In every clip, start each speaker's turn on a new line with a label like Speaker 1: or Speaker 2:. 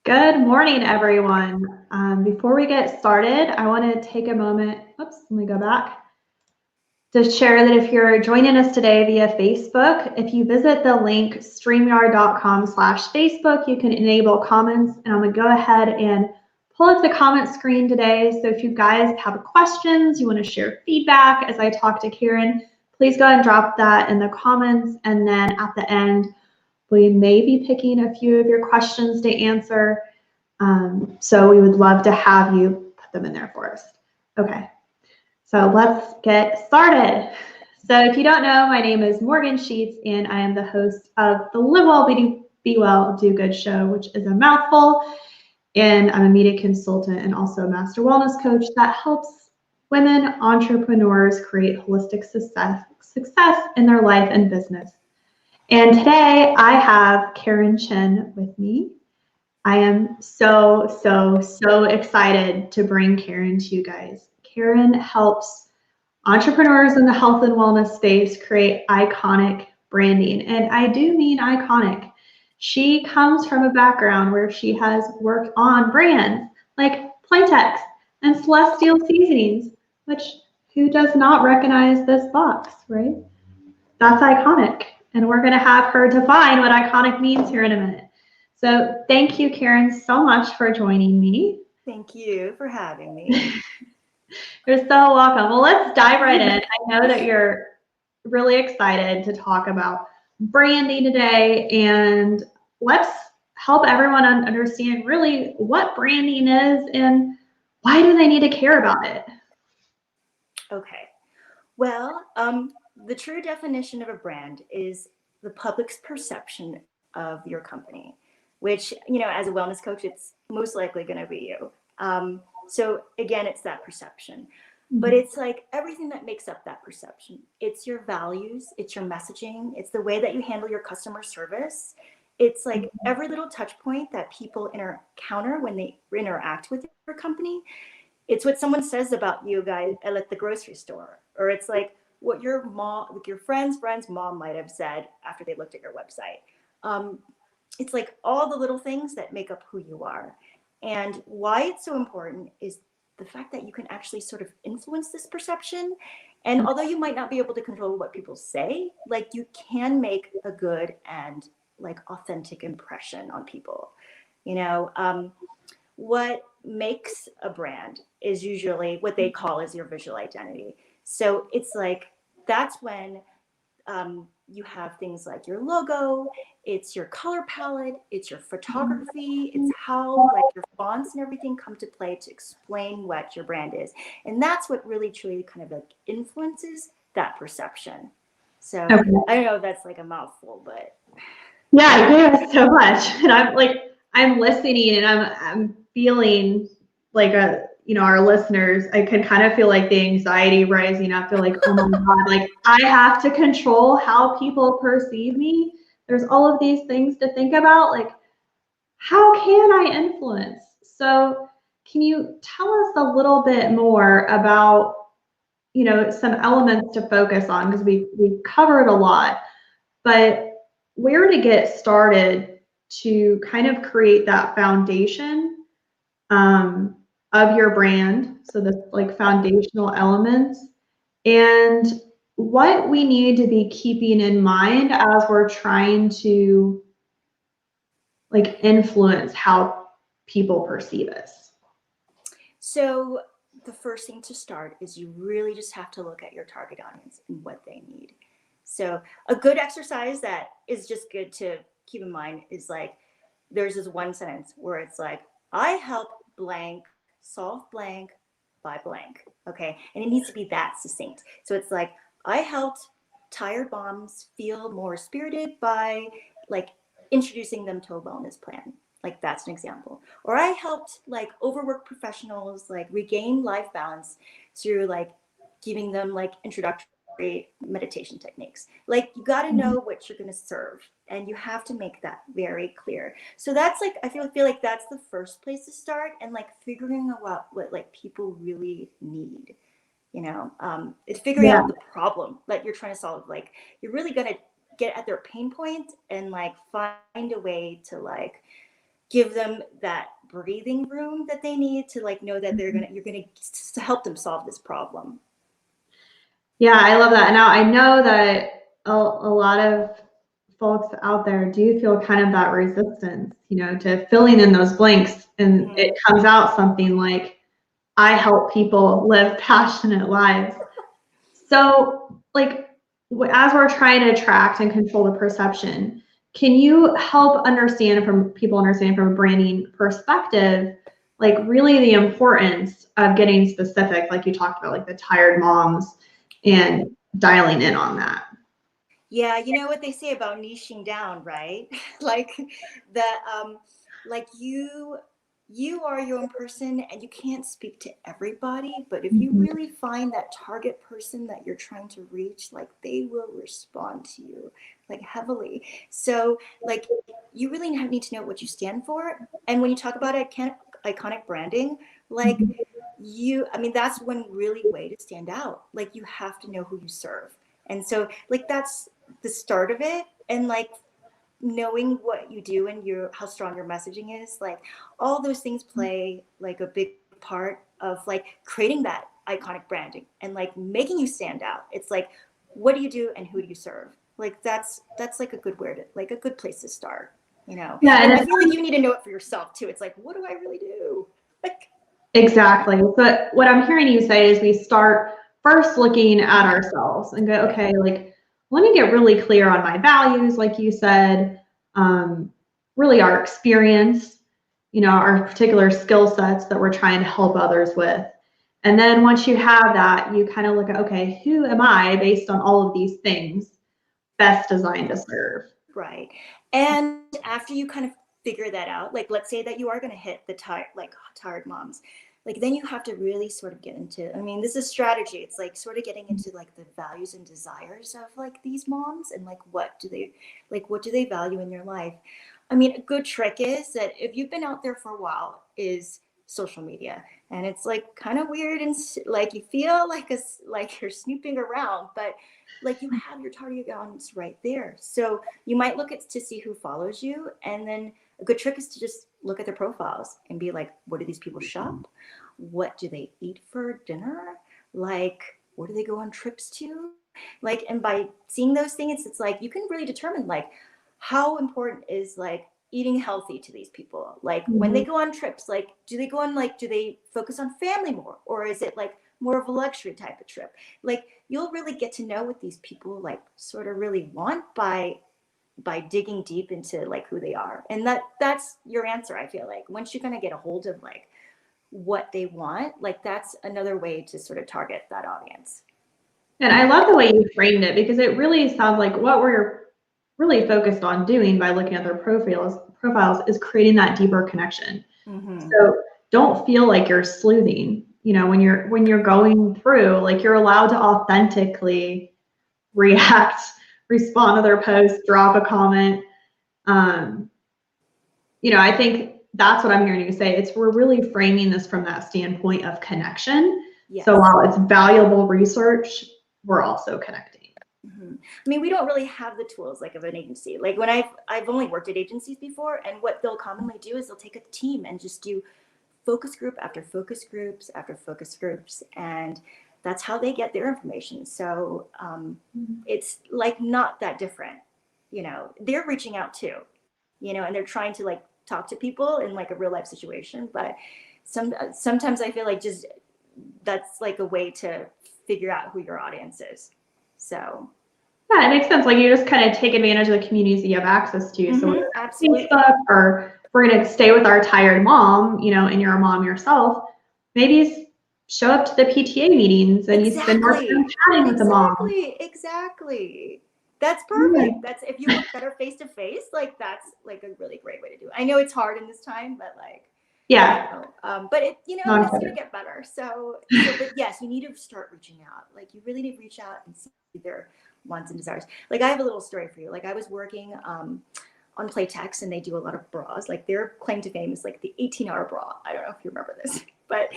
Speaker 1: Good morning, everyone. Before we get started, I want to take a moment, let me go back, to share that if you're joining us today via Facebook, if you visit the link streamyard.com/Facebook, you can enable comments, and I'm going to go ahead and pull up the comment screen today. So if you guys have questions, you want to share feedback as I talk to Karen, please go ahead and drop that in the comments, and then at the end, we may be picking a few of your questions to answer. So we would love to have you put them in there for us. Okay, so let's get started. So if you don't know, my name is Morgan Sheets, and I am the host of the Live Well, Be Well, Do Good show, which is a mouthful. And I'm a media consultant and also a master wellness coach that helps women entrepreneurs create holistic success in their life and business. And today I have Karen Chen with me. I am so excited to bring Karen to you guys. Karen helps entrepreneurs in the health and wellness space create iconic branding. And I do mean iconic. She comes from a background where she has worked on brands like Playtex and Celestial Seasonings, which who does not recognize this box, right? That's iconic. And we're going to have her define what iconic means here in a minute. So thank you, Karen, so much for joining me.
Speaker 2: Thank you for having me.
Speaker 1: You're so welcome. Well, let's dive right in. I know that you're really excited to talk about branding today, and let's help everyone understand really what branding is and why do they need to care about it?
Speaker 2: Okay. Well, the true definition of a brand is the public's perception of your company, which, as a wellness coach, it's most likely going to be you. So again, it's that perception. But it's like everything that makes up that perception. It's your values, it's your messaging, it's the way that you handle your customer service. It's like every little touch point that people encounter when they interact with your company. It's what someone says about you guys at the grocery store, or it's like what your mom, like your friend's mom might have said after they looked at your website. It's like all the little things that make up who you are. And why it's so important is the fact that you can actually sort of influence this perception. And although you might not be able to control what people say, like you can make a good and like authentic impression on people. What makes a brand is usually what they call as your visual identity. So it's like that's when you have things like your logo, it's your color palette, it's your photography, it's how like your fonts and everything come to play to explain what your brand is. And that's what really truly kind of like influences that perception. So okay. I don't know if that's like a mouthful, but
Speaker 1: yeah, you gave us so much. And I'm listening and I'm feeling like our listeners, I can kind of feel like the anxiety rising up. Feel like, oh my God, like I have to control how people perceive me. There's all of these things to think about. Like, how can I influence? So can you tell us a little bit more about, some elements to focus on, because we've covered a lot, but where to get started to kind of create that foundation of your brand, so the like foundational elements, and what we need to be keeping in mind as we're trying to like influence how people perceive us.
Speaker 2: So the first thing to start is you really just have to look at your target audience and what they need. So a good exercise that is just good to keep in mind is like, there's this one sentence where it's like, I help blank solve blank by blank. Okay. And it needs to be that succinct. So it's like, I helped tired moms feel more spirited by like introducing them to a wellness plan. Like that's an example. Or I helped like overworked professionals like regain life balance through like giving them like introductory meditation techniques. Like you got to know what you're going to serve, and you have to make that very clear. So that's like I feel like that's the first place to start, and like figuring out what like people really need. It's figuring out the problem that you're trying to solve. Like you're really going to get at their pain point and like find a way to like give them that breathing room that they need to like know that you're gonna to help them solve this problem.
Speaker 1: Yeah, I love that. Now I know that a lot of folks out there do feel kind of that resistance, to filling in those blanks, and it comes out something like, I help people live passionate lives. So, like, as we're trying to attract and control the perception, can you help people understand from a branding perspective, like really the importance of getting specific, like you talked about, like the tired moms, and dialing in on that?
Speaker 2: Yeah, you know what they say about niching down, right? Like that, like you are your own person and you can't speak to everybody, but if you really find that target person that you're trying to reach, like they will respond to you like heavily. So like you really need to know what you stand for. And when you talk about iconic branding, like I mean, that's one really way to stand out. Like you have to know who you serve. And so like that's the start of it. And like knowing what you do and how strong your messaging is, like all those things play like a big part of like creating that iconic branding and like making you stand out. It's like, what do you do and who do you serve? Like that's like a good a good place to start,
Speaker 1: Yeah,
Speaker 2: and I feel like you need to know it for yourself too. It's like, what do I really do? Like
Speaker 1: exactly. But what I'm hearing you say is we start first looking at ourselves and go, okay, like, let me get really clear on my values, like you said, really our experience, our particular skill sets that we're trying to help others with. And then once you have that, you kind of look at, okay, who am I based on all of these things best designed to serve?
Speaker 2: Right. And after you kind of figure that out, like let's say that you are going to hit the tired moms, like then you have to really sort of get into, I mean, this is strategy. It's like sort of getting into like the values and desires of like these moms and like what do they value in your life? I mean, a good trick is that if you've been out there for a while is social media, and it's like kind of weird and like you feel like you're snooping around, but like you have your target audience right there. So you might look at to see who follows you, and then a good trick is to just look at their profiles and be like, what do these people shop? What do they eat for dinner? Like, where do they go on trips to? Like, and by seeing those things, it's like you can really determine like how important is like eating healthy to these people. Like when they go on trips, like do they focus on family more, or is it like more of a luxury type of trip? Like you'll really get to know what these people like sort of really want by digging deep into like who they are. And that's your answer. I feel like once you kind of get a hold of like what they want, like that's another way to sort of target that audience.
Speaker 1: And I love the way you framed it, because it really sounds like what we're really focused on doing by looking at their profiles is creating that deeper connection. So don't feel like you're sleuthing, when you're going through, like you're allowed to authentically react, respond to their posts, drop a comment. I think that's what I'm hearing you say. We're really framing this from that standpoint of connection.
Speaker 2: Yes.
Speaker 1: So while it's valuable research, we're also connecting.
Speaker 2: I mean, we don't really have the tools like of an agency. Like when I've only worked at agencies before, and what they'll commonly do is they'll take a team and just do focus group after focus groups after focus groups, and that's how they get their information. So it's like not that different. They're reaching out too, and they're trying to like talk to people in like a real life situation. But sometimes I feel like just that's like a way to figure out who your audience is. So
Speaker 1: yeah, it makes sense. Like you just kind of take advantage of the communities that you have access to. So whether
Speaker 2: absolutely.
Speaker 1: Facebook, or we're going to stay with our tired mom, and you're a mom yourself, maybe show up to the PTA meetings and you spend more time chatting with the mom.
Speaker 2: Exactly. That's perfect. That's if you work better face to face, like that's like a really great way to do it. I know it's hard in this time, but like
Speaker 1: yeah.
Speaker 2: But it's gonna get better. So but yes, you need to start reaching out. Like you really need to reach out and see their wants and desires. Like I have a little story for you. Like I was working on Playtex, and they do a lot of bras. Like their claim to fame is like the 18-hour bra. I don't know if you remember this, but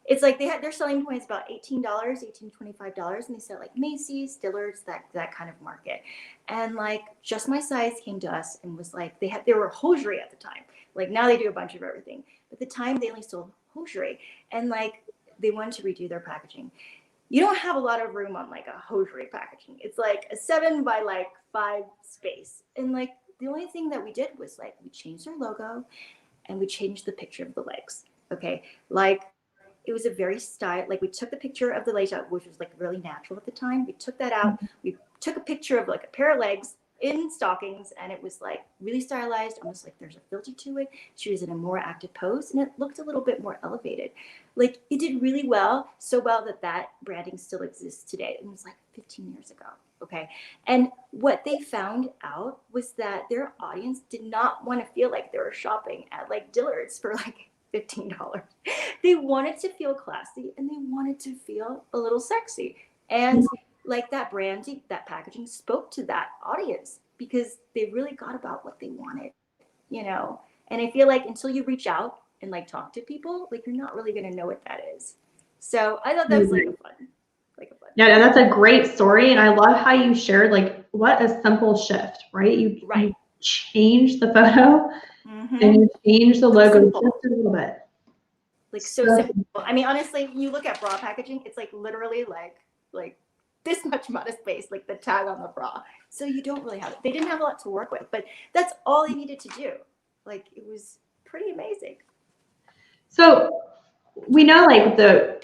Speaker 2: it's like they had their selling point is about $18, $25, and they sell like Macy's, Dillard's, that kind of market. And like Just My Size came to us and was like they were hosiery at the time. Like now they do a bunch of everything. But at the time they only sold hosiery, and like they wanted to redo their packaging. You don't have a lot of room on like a hosiery packaging. It's like a 7 by like 5 space. And like the only thing that we did was like we changed our logo and we changed the picture of the legs. Okay. Like it was a very style, like we took the picture of the legs out, which was like really natural at the time. We took that out. We took a picture of like a pair of legs in stockings, and it was like really stylized, almost like there's a filter to it. She was in a more active pose and it looked a little bit more elevated. Like it did really well, so well that that branding still exists today. It was like 15 years ago. Okay. And what they found out was that their audience did not want to feel like they were shopping at like Dillard's for like $15. They wanted to feel classy and they wanted to feel a little sexy. And like that branding, that packaging spoke to that audience because they really got about what they wanted, you know? And I feel like until you reach out and like talk to people, like you're not really going to know what that is. So I thought that was like a fun.
Speaker 1: Yeah, that's a great story. And I love how you shared like what a simple shift, right? You change the photo and you change the logo just a little bit.
Speaker 2: Like so simple. I mean, honestly, you look at bra packaging, it's like literally like this much amount of space, like the tag on the bra. So you don't really have it. They didn't have a lot to work with, but that's all they needed to do. Like it was pretty amazing.
Speaker 1: So we know like the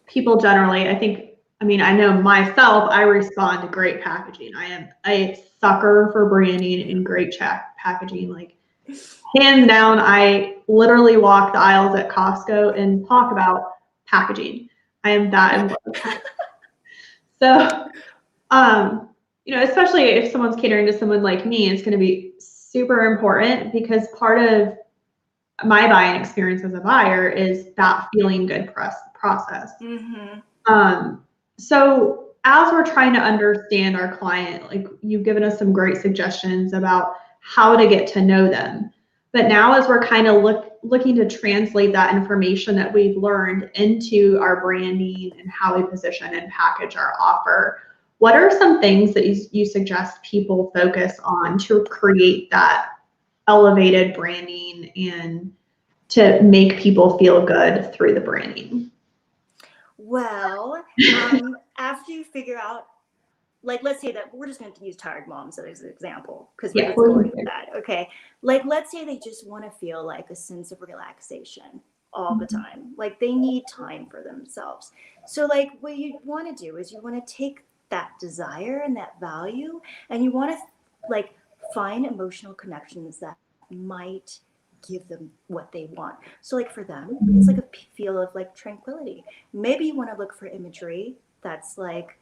Speaker 1: people generally, I know myself, I respond to great packaging. I am a sucker for branding and great packaging. Like hands down, I literally walk the aisles at Costco and talk about packaging. I am that in love. So, especially if someone's catering to someone like me, it's going to be super important because part of my buying experience as a buyer is that feeling good process. So as we're trying to understand our client, like you've given us some great suggestions about how to get to know them. But now as we're kind of looking to translate that information that we've learned into our branding and how we position and package our offer, what are some things that you suggest people focus on to create that elevated branding and to make people feel good through the branding?
Speaker 2: Well, after you figure out, like, let's say that we're just going to use tired moms as an example because we're going with that. Okay. Like, let's say they just want to feel like a sense of relaxation all the time. Like they need time for themselves. So like what you want to do is you want to take that desire and that value and you want to like find emotional connections that might give them what they want. So like for them, it's like a feel of like tranquility. Maybe you want to look for imagery that's like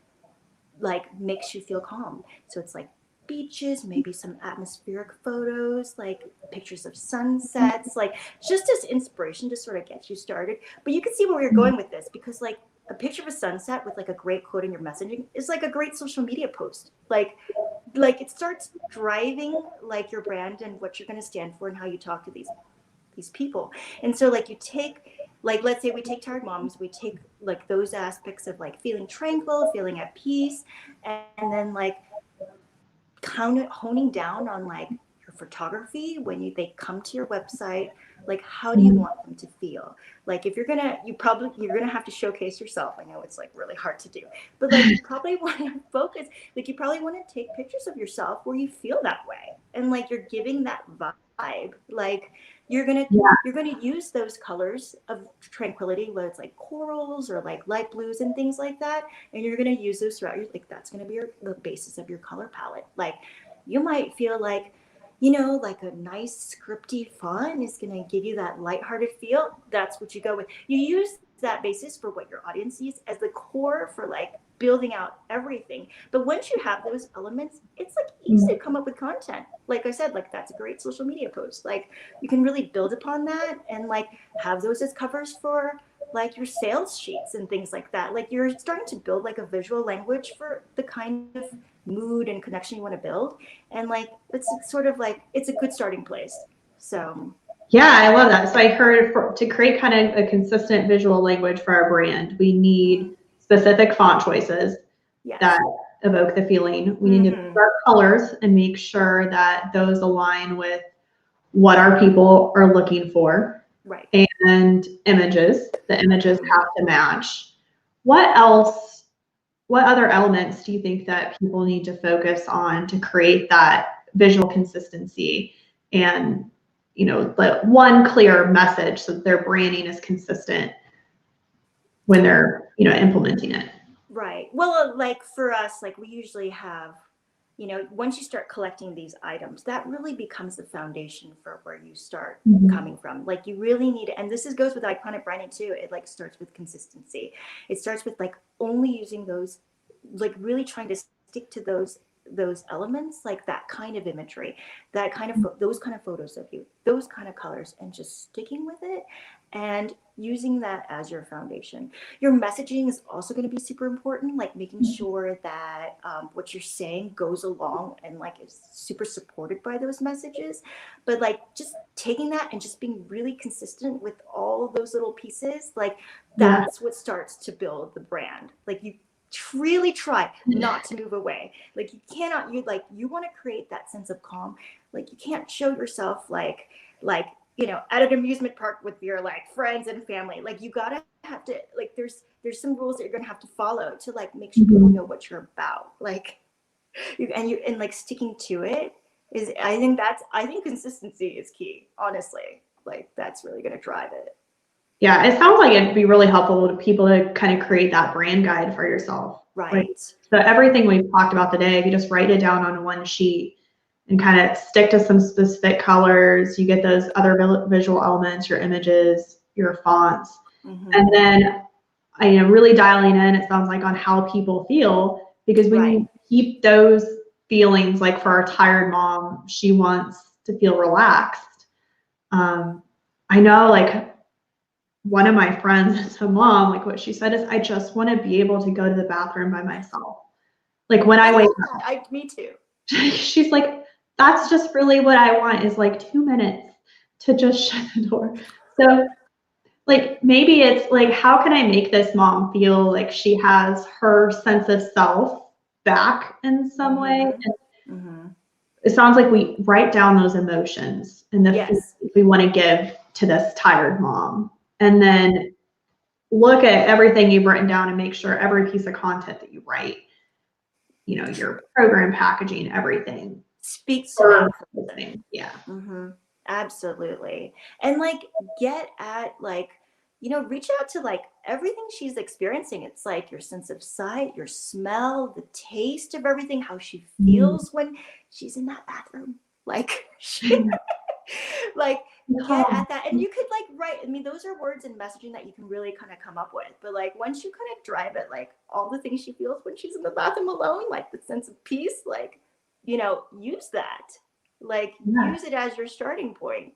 Speaker 2: makes you feel calm. So it's like beaches, maybe some atmospheric photos, like pictures of sunsets, like just as inspiration to sort of get you started. But you can see where we're going with this because like a picture of a sunset with like a great quote in your messaging is like a great social media post. Like it starts driving like your brand and what you're going to stand for and how you talk to these people. And so like you take, like, let's say we take tired moms, we take like those aspects of like feeling tranquil, feeling at peace, and then like kind of honing down on like your photography when they come to your website, like how do you want them to feel? Like if you're gonna have to showcase yourself. I know it's like really hard to do, but like you probably want to focus, like you probably want to take pictures of yourself where you feel that way and like you're giving that vibe. Like you're gonna use those colors of tranquility, whether it's like corals or like light blues and things like that, and you're gonna use those throughout your, like that's gonna be the basis of your color palette. Like you might feel like, like a nice scripty font is going to give you that lighthearted feel. That's what you go with. You use that basis for what your audience sees as the core for like building out everything. But once you have those elements, it's like easy to come up with content. Like I said, like that's a great social media post. Like you can really build upon that and like have those as covers for like your sales sheets and things like that. Like you're starting to build like a visual language for the kind of mood and connection you want to build, and like it's sort of like it's a good starting place. So
Speaker 1: yeah, I love that. So I heard to create kind of a consistent visual language for our brand, we need specific font choices that evoke the feeling. We need to pick our colors and make sure that those align with what our people are looking for.
Speaker 2: Right.
Speaker 1: And images. The images have to match. What else, what other elements do you think that people need to focus on to create that visual consistency and, you know, the one clear message so that their branding is consistent when they're, you know, implementing it?
Speaker 2: Right. Well, like for us, like we usually have, you know, once you start collecting these items, that really becomes the foundation for where you start coming from. Like you really need to, and this is goes with iconic branding too. It like starts with consistency. It starts with like only using those, like really trying to stick to those elements, like that kind of imagery, that kind of those kind of photos of you, those kind of colors, and just sticking with it and using that as your foundation. Your messaging is also going to be super important, like making sure that what you're saying goes along and like is super supported by those messages. But like just taking that and just being really consistent with all of those little pieces, like that's what starts to build the brand. Like you really try not to move away. Like you cannot, you want to create that sense of calm. Like you can't show yourself like you know, at an amusement park with your like friends and family. Like you gotta have to, like there's some rules that you're gonna have to follow to like make sure people know what you're about. Like and like sticking to it is, I think consistency is key, honestly. Like that's really gonna drive it.
Speaker 1: Yeah, it sounds like it'd be really helpful to people to kind of create that brand guide for yourself.
Speaker 2: Right.
Speaker 1: Like, so everything we've talked about today, if you just write it down on one sheet and kind of stick to some specific colors, you get those other visual elements, your images, your fonts, and then you know, really dialing in, it sounds like, on how people feel, because when you keep those feelings, like for our tired mom, she wants to feel relaxed. I know, like, one of my friends, a mom, like what she said is, I just want to be able to go to the bathroom by myself. Like when I wake up.
Speaker 2: Me too.
Speaker 1: She's like, that's just really what I want, is like 2 minutes to just shut the door. So like maybe it's like, how can I make this mom feel like she has her sense of self back in some way? And it sounds like we write down those emotions and the feelings we want to give to this tired mom, and then look at everything you've written down and make sure every piece of content that you write, you know, your program packaging, everything
Speaker 2: speaks to
Speaker 1: that. Yeah.
Speaker 2: Absolutely. And like get at like, you know, reach out to like everything she's experiencing. It's like your sense of sight, your smell, the taste of everything, how she feels when she's in that bathroom. Like like get at that. And you could like write, I mean, those are words and messaging that you can really kind of come up with. But like once you kind of drive it, like all the things she feels when she's in the bathroom alone, like the sense of peace, like, you know, use that. Like use it as your starting point.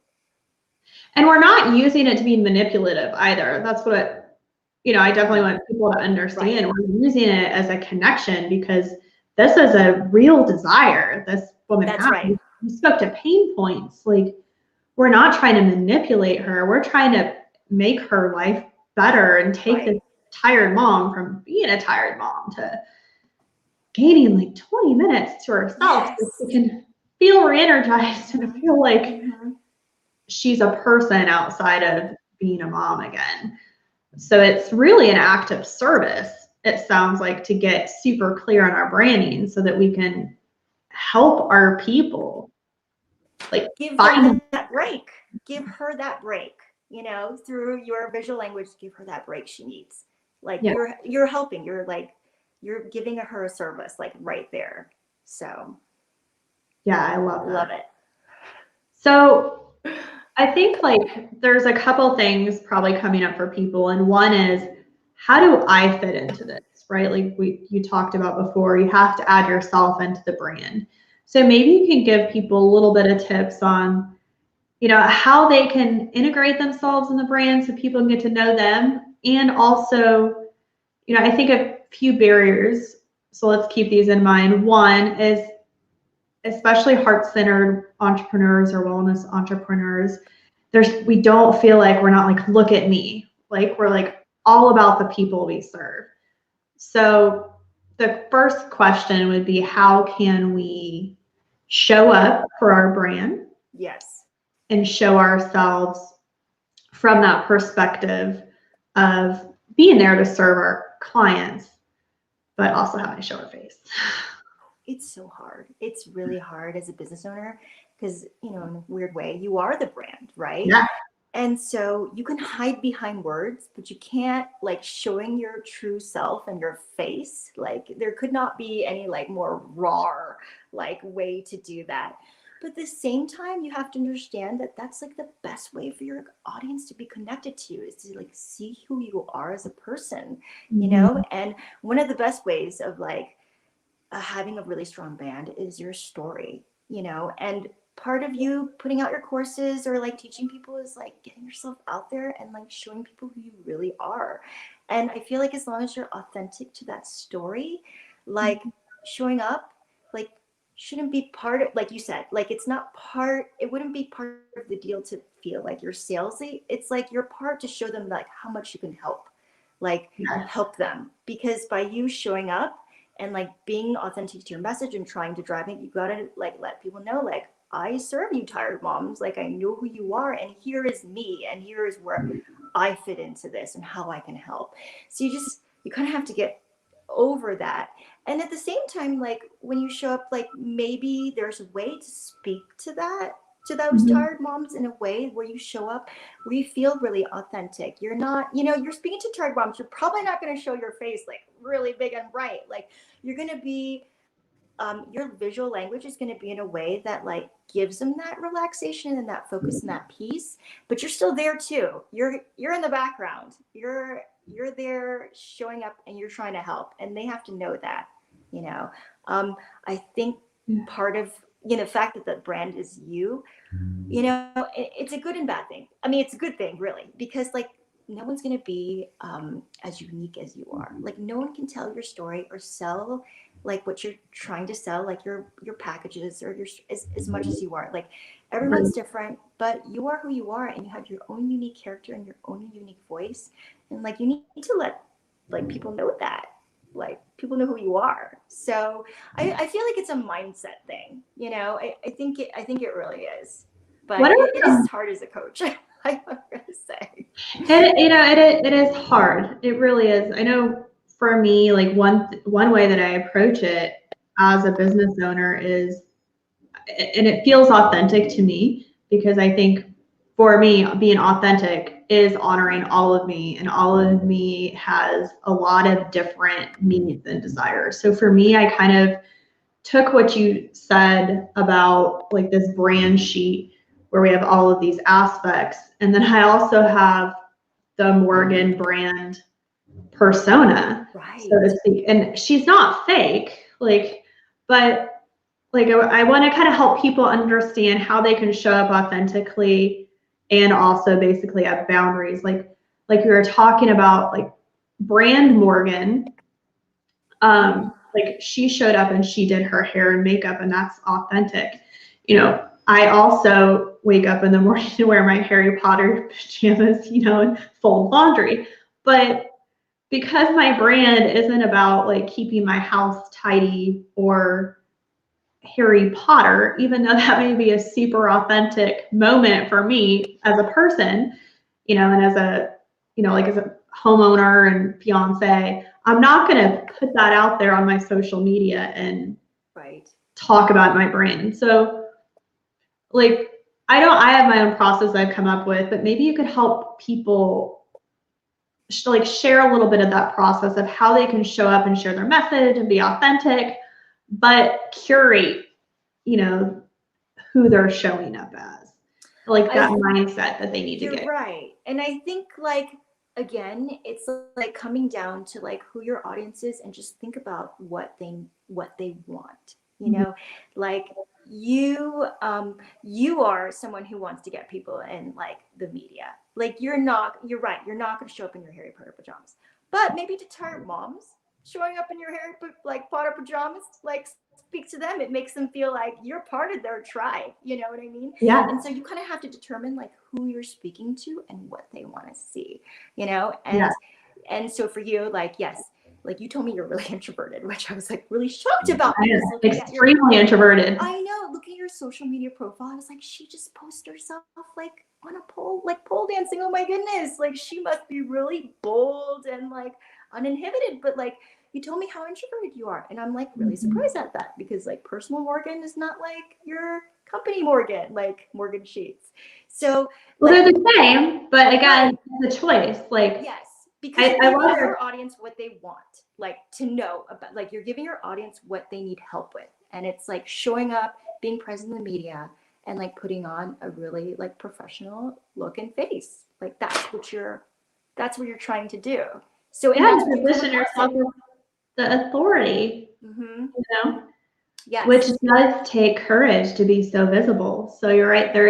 Speaker 1: And we're not using it to be manipulative either. That's what, you know, I definitely want people to understand. We're using it as a connection, because this is a real desire this woman has. We spoke to pain points. Like, we're not trying to manipulate her. We're trying to make her life better and take this tired mom from being a tired mom to gaining like 20 minutes to herself, so she can feel re-energized and feel like she's a person outside of being a mom again. So it's really an act of service, it sounds like, to get super clear on our branding so that we can help our people. Like,
Speaker 2: give her that break. Give her that break, you know, through your visual language. Give her that break she needs. Like you're helping, you're giving her a service, like right there. So
Speaker 1: yeah, I love
Speaker 2: it.
Speaker 1: So I think like there's a couple things probably coming up for people, and one is, how do I fit into this, right? Like you talked about before, you have to add yourself into the brand. So maybe you can give people a little bit of tips on, you know, how they can integrate themselves in the brand so people can get to know them. And also, you know, I think a few barriers, so let's keep these in mind. One is, especially heart-centered entrepreneurs or wellness entrepreneurs, we don't feel like, we're not like, look at me. Like, we're like all about the people we serve. So the first question would be, how can we show up for our brand?
Speaker 2: Yes.
Speaker 1: and show ourselves from that perspective of being there to serve our clients, but also having to show our face.
Speaker 2: It's so hard. It's really hard as a business owner because, in a weird way, you are the brand, right?
Speaker 1: Yeah.
Speaker 2: And so you can hide behind words, but you can't like showing your true self and your face. Like there could not be any like more raw like way to do that. But at the same time, you have to understand that that's like the best way for your audience to be connected to you is to like see who you are as a person, And one of the best ways of like having a really strong brand is your story, and part of you putting out your courses or like teaching people is like getting yourself out there and like showing people who you really are. And I feel like as long as you're authentic to that story, like showing up, like shouldn't be part of, like you said, like it wouldn't be part of the deal to feel like you're salesy. It's like your part to show them like how much you can help, like help them, because by you showing up and like being authentic to your message and trying to drive it, you gotta like let people know, like, I serve you tired moms, like I know who you are, and here is me, and here is where I fit into this and how I can help. So you kind of have to get over that. And at the same time, like when you show up, like maybe there's a way to speak to that, to those tired moms in a way where you show up where you feel really authentic. You're not, you're speaking to tired moms, you're probably not going to show your face like really big and bright. Like you're going to be your visual language is going to be in a way that like gives them that relaxation and that focus and that peace, but you're still there too. You're in the background. You're there showing up and you're trying to help, and they have to know that. I think part of the fact that the brand is you, it's a good and bad thing. I mean, it's a good thing really, because like no one's going to be as unique as you are. Like no one can tell your story or sell like what you're trying to sell, like your packages or your as much as you are. Like everyone's different, but you are who you are, and you have your own unique character and your own unique voice. And like you need to let like people know that, like people know who you are. So I feel like it's a mindset thing. I think it really is, but it is hard as a coach. I'm gonna say.
Speaker 1: It is hard. It really is. I know for me, like one way that I approach it as a business owner is, and it feels authentic to me, because I think for me, being authentic is honoring all of me, and all of me has a lot of different needs and desires. So for me, I kind of took what you said about like this brand sheet where we have all of these aspects, and then I also have the Morgan brand persona, so to speak. And she's not fake, like, but like I want to kind of help people understand how they can show up authentically and also basically have boundaries. Like we were talking about, like brand Morgan, like she showed up and she did her hair and makeup, and that's authentic. I also wake up in the morning to wear my Harry Potter pajamas, and fold laundry. But because my brand isn't about like keeping my house tidy or Harry Potter, even though that may be a super authentic moment for me as a person, and as a, like as a homeowner and fiance, I'm not going to put that out there on my social media and talk about my brand. So like, I have my own process I've come up with, but maybe you could help people like share a little bit of that process of how they can show up and share their message and be authentic, but curate, who they're showing up as, like that mindset that they need to get.
Speaker 2: You're right. And I think like, again, it's like coming down to like who your audience is and just think about what they want, like you are someone who wants to get people in like the media. Like you're right. You're not going to show up in your Harry Potter pajamas, but maybe to tired moms, showing up in your Harry Potter pajamas, like speak to them. It makes them feel like you're part of their tribe. You know what I mean?
Speaker 1: Yeah.
Speaker 2: And so you kind of have to determine like who you're speaking to and what they want to see, and so for you, like, yes, like you told me you're really introverted, which I was like really shocked about.
Speaker 1: I am extremely introverted.
Speaker 2: I know. Look at your social media profile. I was like, she just posted herself like on a pole, like pole dancing. Oh my goodness. Like she must be really bold and like uninhibited. But like you told me how introverted you are. And I'm like really surprised at that, because like personal Morgan is not like your company Morgan, like Morgan Sheets. So
Speaker 1: well,
Speaker 2: like,
Speaker 1: they're the same, but again, it's a choice. Like,
Speaker 2: yes, because you're giving your audience what they want, like to know about, like you're giving your audience what they need help with. And it's like showing up, being present in the media, and like putting on a really like professional look and face. Like that's what you're trying to do. So
Speaker 1: yeah, position yourself as the authority,
Speaker 2: you
Speaker 1: know,
Speaker 2: yes,
Speaker 1: which does take courage to be so visible. So you're right, there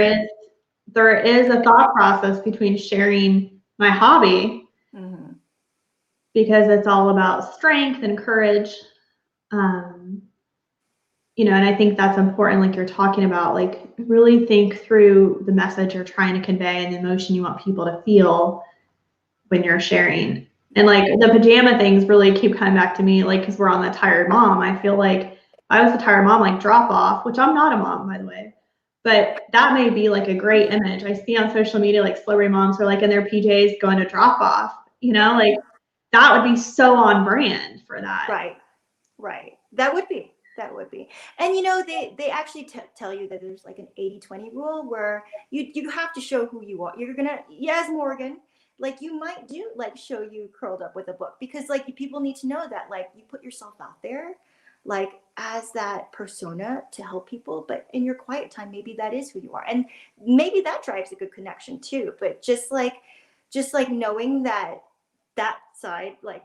Speaker 1: is a thought process between sharing my hobby, because it's all about strength and courage. You know, and I think that's important, like you're talking about, like really think through the message you're trying to convey and the emotion you want people to feel when you're sharing. And like the pajama things really keep coming back to me, like, because we're on the tired mom. I feel like I was a tired mom, like drop off, which I'm not a mom, by the way. But that may be like a great image. I see on social media, like celebrity moms are like in their PJs going to drop off, you know, like that would be so on brand for that.
Speaker 2: Right. That would be. And you know, they actually tell you that there's like an 80-20 rule where you have to show who you are. You're gonna, yes, Morgan, like you might do like show you curled up with a book, because like people need to know that like you put yourself out there like as that persona to help people, but in your quiet time maybe that is who you are, and maybe that drives a good connection too. But just like knowing that side, like,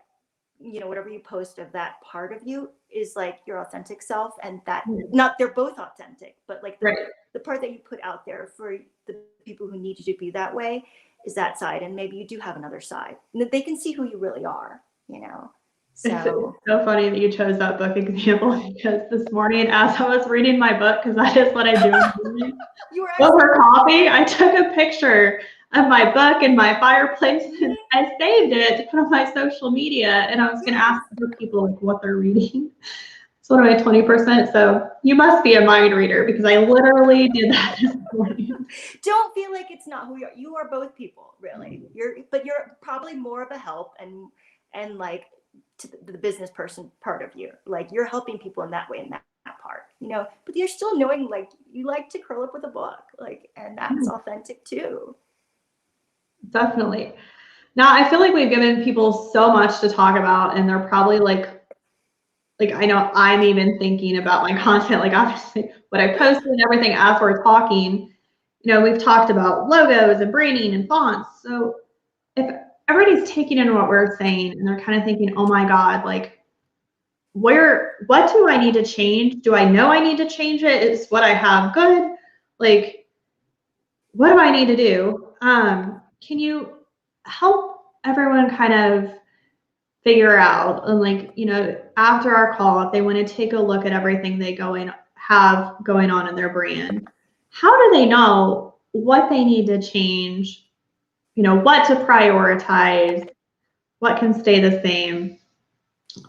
Speaker 2: you know, whatever you post of that part of you is like your authentic self, and that not, they're both authentic, but like the part that you put out there for the people who need you to be that way is that side. And maybe you do have another side, and that they can see who you really are, you know. So
Speaker 1: it's so funny that you chose that book example, because this morning as I was reading my book, because that is what I do over coffee, I took a picture of my book and my fireplace, and I saved it to put on my social media, and I was going to ask people like what they're reading. It's one of my 20%. So you must be a mind reader, because I literally did that this morning.
Speaker 2: Don't feel like it's not who you are. You are both people, really. You're probably more of a help and like to the business person part of you. Like you're helping people in that way, in that part, you know, but you're still knowing like you like to curl up with a book, like, and that's authentic too.
Speaker 1: Definitely. Now, I feel like we've given people so much to talk about, and they're probably like I know I'm even thinking about my content, like obviously what I posted and everything as we're talking. You know, we've talked about logos and branding and fonts. So if everybody's taking in what we're saying and they're kind of thinking, oh my God, like what do I need to change? Do I know I need to change it? Is what I have good? Like, what do I need to do? Can you help everyone kind of figure out, and like, you know, after our call, if they want to take a look at everything they have going on in their brand, how do they know what they need to change? You know, what to prioritize, what can stay the same,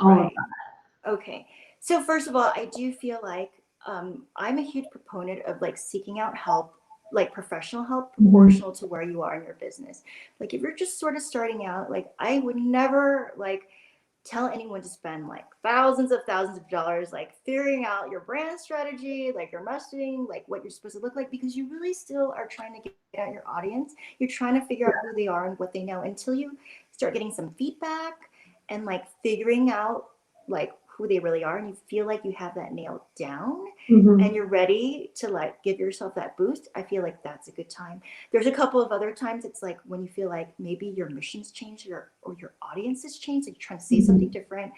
Speaker 1: all of that.
Speaker 2: Okay. So first of all, I do feel like I'm a huge proponent of like seeking out help, like professional help proportional to where you are in your business. Like if you're just sort of starting out, like I would never like tell anyone to spend like thousands of dollars like figuring out your brand strategy, like your messaging, like what you're supposed to look like, because you really still are trying to get out your audience. You're trying to figure out who they are and what they know until you start getting some feedback and like figuring out like who they really are, and you feel like you have that nailed down and you're ready to like give yourself that boost. I feel like that's a good time. There's a couple of other times it's like when you feel like maybe your mission's changed or your audience has changed, like you're trying to say something different,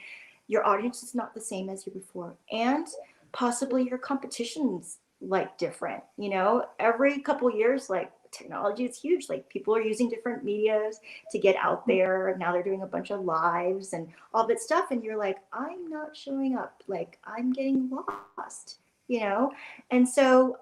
Speaker 2: your audience is not the same as you before, and possibly your competition's like different, you know. Every couple of years, like technology is huge, like people are using different medias to get out there. Now they're doing a bunch of lives and all that stuff, and you're like, I'm not showing up, like I'm getting lost, you know. And so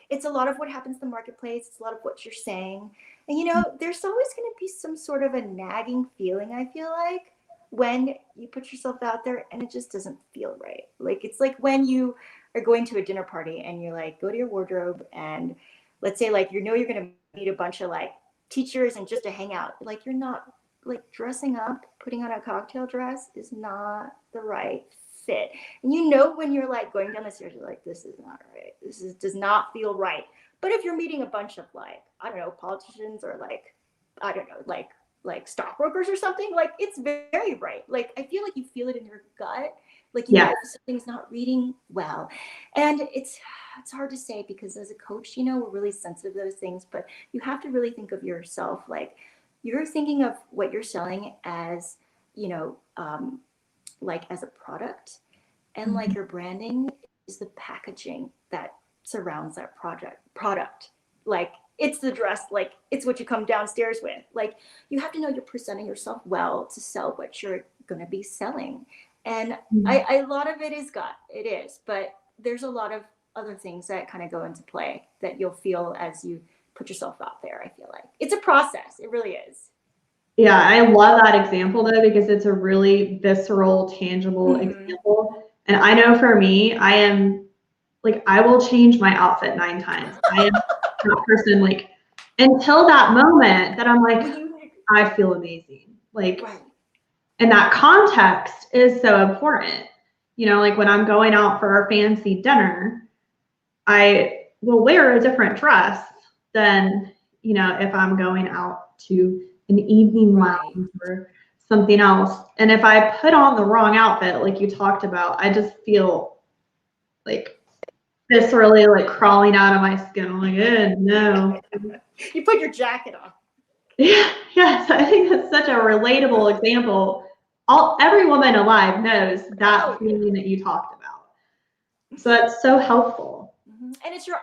Speaker 2: it's a lot of what happens in the marketplace, it's a lot of what you're saying, and you know, there's always going to be some sort of a nagging feeling, I feel like, when you put yourself out there and it just doesn't feel right. Like, it's like when you are going to a dinner party and you're like, go to your wardrobe, and let's say like, you're going to meet a bunch of like teachers and just to hang out. Like, you're not like dressing up, putting on a cocktail dress is not the right fit. And you know, when you're like going down the stairs, you're like, this is not right. Does not feel right. But if you're meeting a bunch of like, I don't know, politicians or like, I don't know, like stockbrokers or something, like, it's very right. Like, I feel like you feel it in your gut. Like, you know, if something's not reading well. And it's hard to say, because as a coach, you know, we're really sensitive to those things, but you have to really think of yourself. Like, you're thinking of what you're selling as, you know, like as a product, and like your branding is the packaging that surrounds that product. Like, it's the dress, like it's what you come downstairs with. Like, you have to know you're presenting yourself well to sell what you're going to be selling. And a lot of it is gut, it is, but there's a lot of other things that kind of go into play that you'll feel as you put yourself out there. I feel like it's a process. It really is.
Speaker 1: Yeah, I love that example though, because it's a really visceral, tangible example. And I know for me, I am like, I will change my outfit 9 times. I am that person, like, until that moment that I'm like, I feel amazing. Like, and that context is so important. You know, like when I'm going out for a fancy dinner, I will wear a different dress than, you know, if I'm going out to an evening lounge or something else. And if I put on the wrong outfit, like you talked about, I just feel like viscerally like crawling out of my skin. I'm like, no.
Speaker 2: You put your jacket on.
Speaker 1: Yeah, yes, I think that's such a relatable example. Every woman alive knows that feeling that you talked about. So that's so helpful.
Speaker 2: And it's your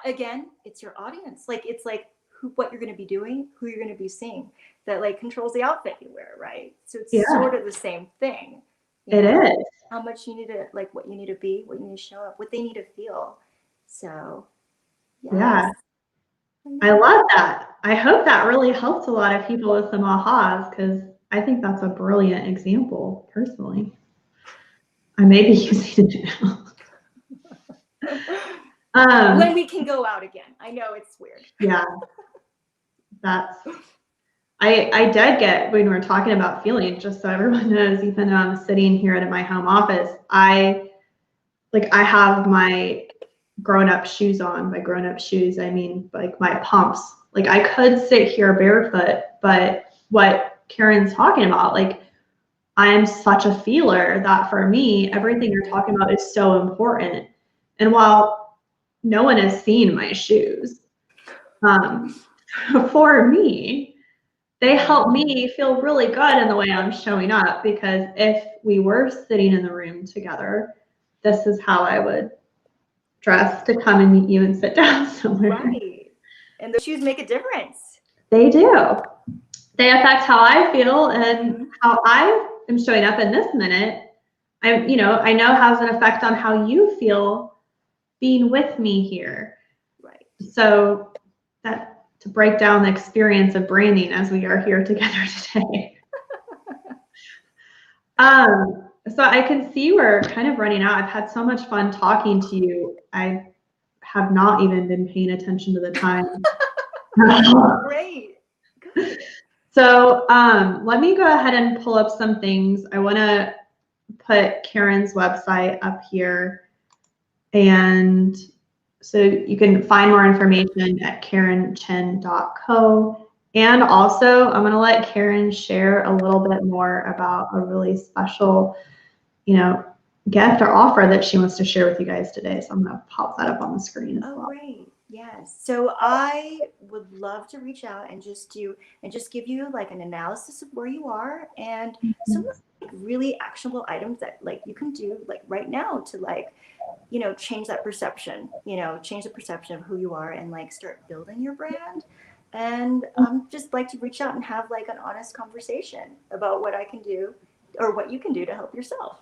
Speaker 2: audience. Like, it's like what you're going to be doing, who you're going to be seeing, that like controls the outfit you wear, right? So it's sort of the same thing.
Speaker 1: It is.
Speaker 2: How much you need to, like, what you need to be, what you need to show up, what they need to feel. So, yes.
Speaker 1: Yeah. I love that. I hope that really helps a lot of people with some ahas, because I think that's a brilliant example, personally. I may be using it now.
Speaker 2: When we can go out again. I know it's weird.
Speaker 1: Yeah. I did get, when we're talking about feeling, just so everyone knows, even though I'm sitting here at my home office, I have my grown-up shoes on. By grown-up shoes, I mean like my pumps. Like, I could sit here barefoot, but what Karen's talking about, like, I'm such a feeler that for me, everything you're talking about is so important. And while no one has seen my shoes, for me, they help me feel really good in the way I'm showing up, because if we were sitting in the room together, this is how I would dress to come and meet you and sit down somewhere.
Speaker 2: Right. And the shoes make a difference.
Speaker 1: They do. They affect how I feel and how I am showing up in this minute. I know has an effect on how you feel being with me here.
Speaker 2: Right.
Speaker 1: So that, to break down the experience of branding as we are here together today. So I can see we're kind of running out. I've had so much fun talking to you. I have not even been paying attention to the time.
Speaker 2: Great. Good.
Speaker 1: So let me go ahead and pull up some things. I want to put Karen's website up here, and so you can find more information at karenchen.co. And also, I'm going to let Karen share a little bit more about a really special, gift or offer that she wants to share with you guys today. So I'm going to pop that up on the screen as well.
Speaker 2: Great. Yes. So I would love to reach out and just give you like an analysis of where you are and some like really actionable items that like you can do like right now to like, change that perception, change the perception of who you are and like start building your brand. And just like to reach out and have like an honest conversation about what I can do or what you can do to help yourself,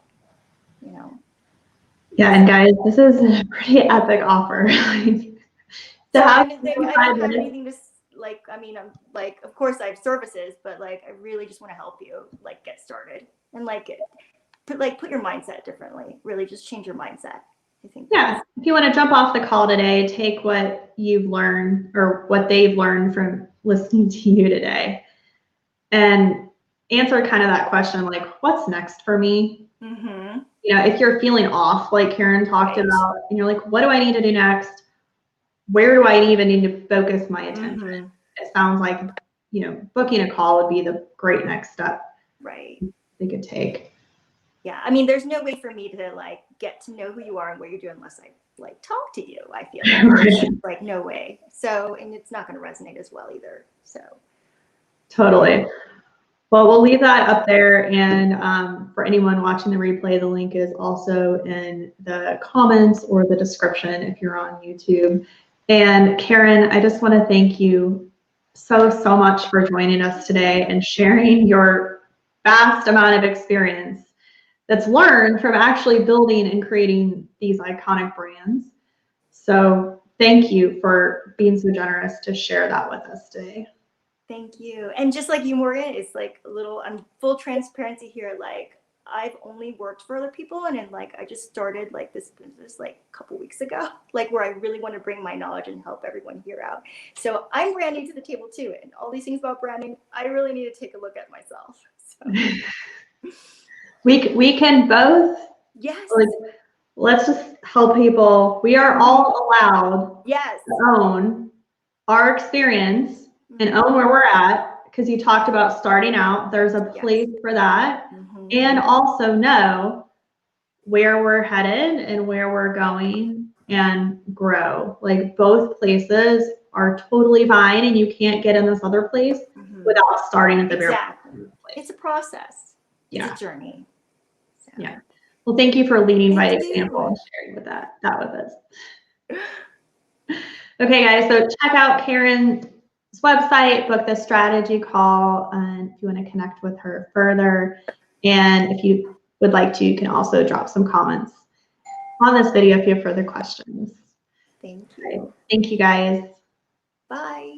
Speaker 1: Yeah, and guys, this is a pretty epic offer.
Speaker 2: I don't have anything to like. I mean, I'm like, of course I have services, but like, I really just want to help you like get started. and like put your mindset differently. Really, just change your mindset. I think.
Speaker 1: Yeah. If you want to jump off the call today, take what you've learned or what they've learned from listening to you today, and answer kind of that question, like, what's next for me?
Speaker 2: Mm-hmm.
Speaker 1: You know, if you're feeling off, like Karen talked about, and you're like, what do I need to do next? Where do I even need to focus my attention?
Speaker 2: Mm-hmm.
Speaker 1: It sounds like, you know, booking a call would be the great next step.
Speaker 2: Right.
Speaker 1: They could take.
Speaker 2: Yeah. I mean, there's no way for me to like get to know who you are and what you're doing unless I like talk to you. I feel like, like no way. So, and it's not going to resonate as well either. So.
Speaker 1: Totally. Well, we'll leave that up there, and for anyone watching the replay, the link is also in the comments or the description if you're on YouTube. And Karen, I just want to thank you so much for joining us today and sharing your vast amount of experience that's learned from actually building and creating these iconic brands. So thank you for being so generous to share that with us today.
Speaker 2: Thank you. And just like you, Morgan, it's like a little, I'm full transparency here. Like I've only worked for other people, and then like I just started like this business like a couple weeks ago, like where I really want to bring my knowledge and help everyone here out. So I'm branding to the table too, and all these things about branding, I really need to take a look at myself. So
Speaker 1: we can both.
Speaker 2: Yes.
Speaker 1: Like, let's just help people. We are all allowed to own our experience and own where we're at, because you talked about starting out. There's a place for that, and also know where we're headed and where we're going and grow. Like both places are totally fine, and you can't get in this other place without starting at the very place.
Speaker 2: It's a process.
Speaker 1: Yeah.
Speaker 2: It's a journey. So.
Speaker 1: Yeah. Well, thank you for leading by example and sharing with that with us. Okay, guys, so check out Karen's website, book the strategy call, and if you want to connect with her further. And if you would like to, you can also drop some comments on this video if you have further questions.
Speaker 2: Thank you.
Speaker 1: Thank you, guys.
Speaker 2: Bye.